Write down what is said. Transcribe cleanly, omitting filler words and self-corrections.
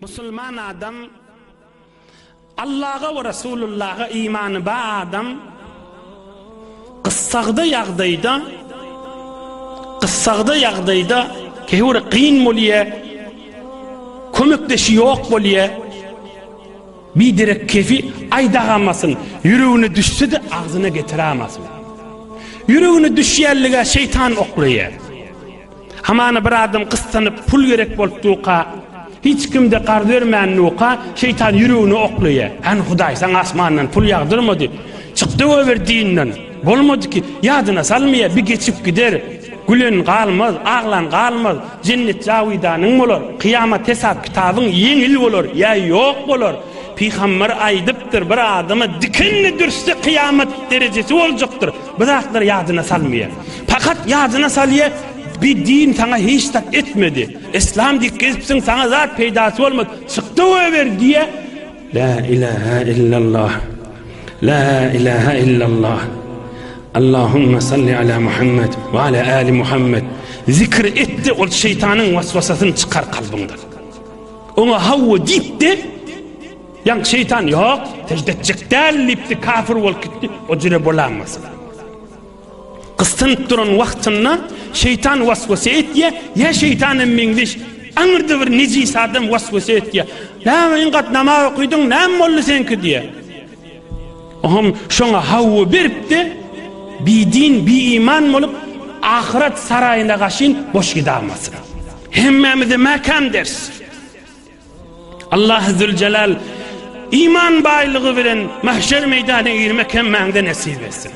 Müslüman adam Allah'a ve Resulullah'a imanı ba adam qıssagda ýagdaýda kehur qyyn bolýa, kömekdeşi ýok bolýa, bir direk kefi aýdagamasyn, ýüregine düşse-de agzyna getirämasyn. Ýüregine düşýärlige şeytan oklaýar. Hamana bir adam qıssanyp pul gerek bolup duqa, hiç kimde qar bermän nuqa, şeytan ýüregine oklaýar. An Hudaý saň asmandan pul ýagdyrmady, çykdy öber dinden. Bolmady ki, ýadyna salmaýar, bir geçip gider. Gülen galmaz, aglan galmaz, cennet jawidanyň bolar, kıyamat hesap kitabyň ýeňil bolar, ýa ýok bolar. Peygamber aýdypdyr, bir adamy dikenli dürse kıyamat derejesi boljakdyr. Biraklar ýadyna salmaýar. Fakat ýadyna salýar, bir din sana hiç tak etmedi. İslam dik gezipsin, sana zat peydası olmadı. Çıktı över diye La ilahe illallah, La ilahe illallah, Allahümme salli ala Muhammed ve ala ali Muhammed zikr etti, o şeytanın vasvasasını çıkar kalbinde. Ona havva deyip de yani şeytan yok, tecdedecek derlipti, kafir ol gitti, o cüre bolanmasın. Kıstınıp duran vaktinde şeytan vasvasa etye, ya şeytanın mindiş anırdı bir necis adam vasvasa etye. La ingat namaz okuydun, ne mollu senki diye. Ohum şuna havva berip de bir din, bir iman olup ahiret sarayında kaşın boş gidamasın. Hemmemize mekan ders. Allah Zülcelal iman baylığı veren mahşer meydanına girmek hemmemde nasip etsin.